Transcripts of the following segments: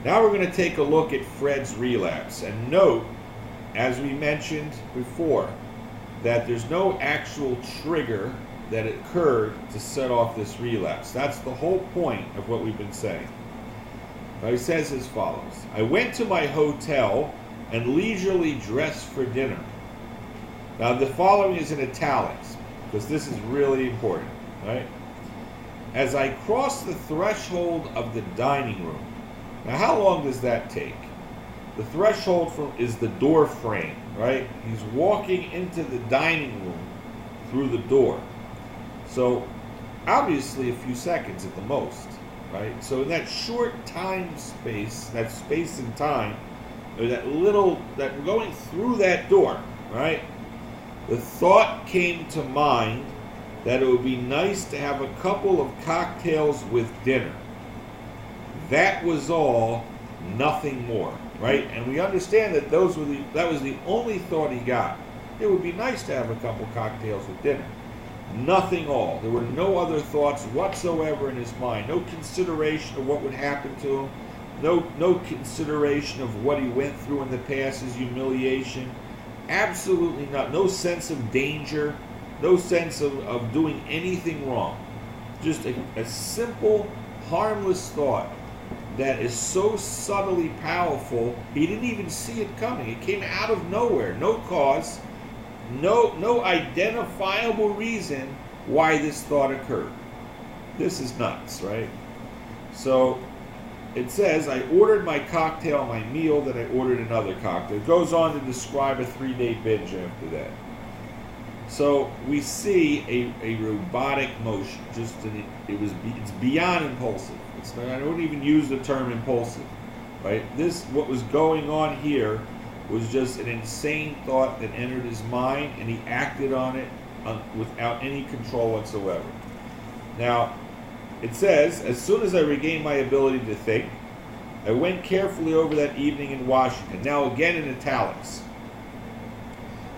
Now we're going to take a look at Fred's relapse. And note, as we mentioned before, that there's no actual trigger that occurred to set off this relapse. That's the whole point of what we've been saying. Now he says as follows: I went to my hotel and leisurely dressed for dinner. Now the following is in italics, because this is really important, right? As I crossed the threshold of the dining room. Now how long does that take? The threshold is the door frame, right? He's walking into the dining room through the door. So obviously a few seconds at the most, right? So in that short time space, that space and time, or that going through that door, right? The thought came to mind that it would be nice to have a couple of cocktails with dinner. That was all, nothing more, right? And we understand that that was the only thought he got. It would be nice to have a couple cocktails with dinner. Nothing all. There were no other thoughts whatsoever in his mind. No consideration of what would happen to him. No consideration of what he went through in the past, his humiliation. Absolutely not. No sense of danger. No sense of doing anything wrong. Just a simple, harmless thought that is so subtly powerful, he didn't even see it coming. It came out of nowhere. No cause. No identifiable reason why this thought occurred. This is nuts, right? So it says, I ordered my cocktail, my meal, then I ordered another cocktail. It goes on to describe a 3-day binge after that. So we see a robotic motion. It's beyond impulsive. I don't even use the term impulsive, right? What was going on here was just an insane thought that entered his mind, and he acted on it without any control whatsoever. Now, it says, as soon as I regained my ability to think, I went carefully over that evening in Washington. Now, again in italics.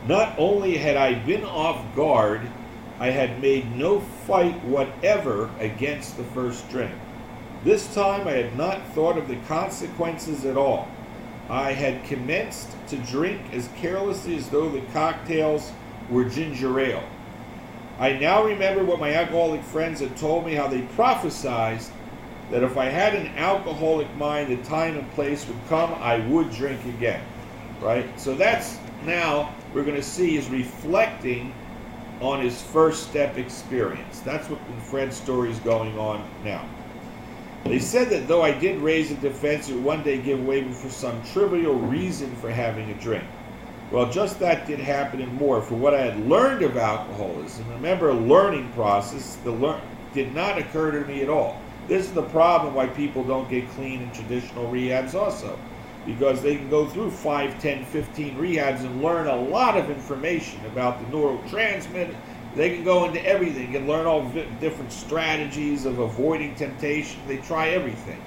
Not only had I been off guard, I had made no fight whatever against the first drink. This time I had not thought of the consequences at all. I had commenced to drink as carelessly as though the cocktails were ginger ale. I now remember what my alcoholic friends had told me, how they prophesied that if I had an alcoholic mind, the time and place would come, I would drink again. Right? So that's now we're going to see is reflecting on his first step experience. That's what in Fred's story is going on now. They said that though I did raise a defense, it would one day give way for some trivial reason for having a drink. Well, just that did happen and more. For what I had learned of alcoholism, remember, a learning process, did not occur to me at all. This is the problem why people don't get clean in traditional rehabs also. Because they can go through 5, 10, 15 rehabs and learn a lot of information about the neurotransmitter. They can go into everything. They can learn all different strategies of avoiding temptation. They try everything.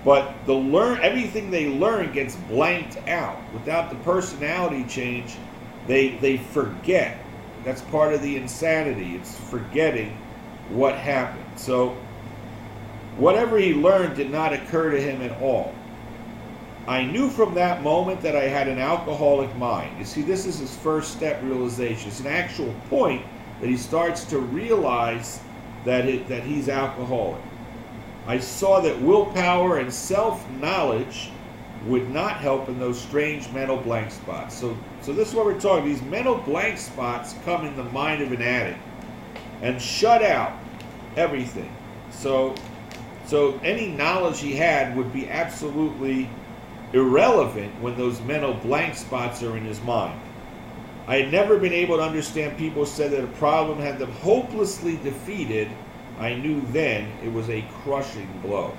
But everything they learn gets blanked out. Without the personality change, they forget. That's part of the insanity. It's forgetting what happened. So whatever he learned did not occur to him at all. I knew from that moment that I had an alcoholic mind. You see, this is his first step realization. It's an actual point that he starts to realize that he's alcoholic. I saw that willpower and self-knowledge would not help in those strange mental blank spots. So this is what we're talking. These mental blank spots come in the mind of an addict and shut out everything. So any knowledge he had would be absolutely irrelevant when those mental blank spots are in his mind. I had never been able to understand people who said that a problem had them hopelessly defeated. I knew then it was a crushing blow.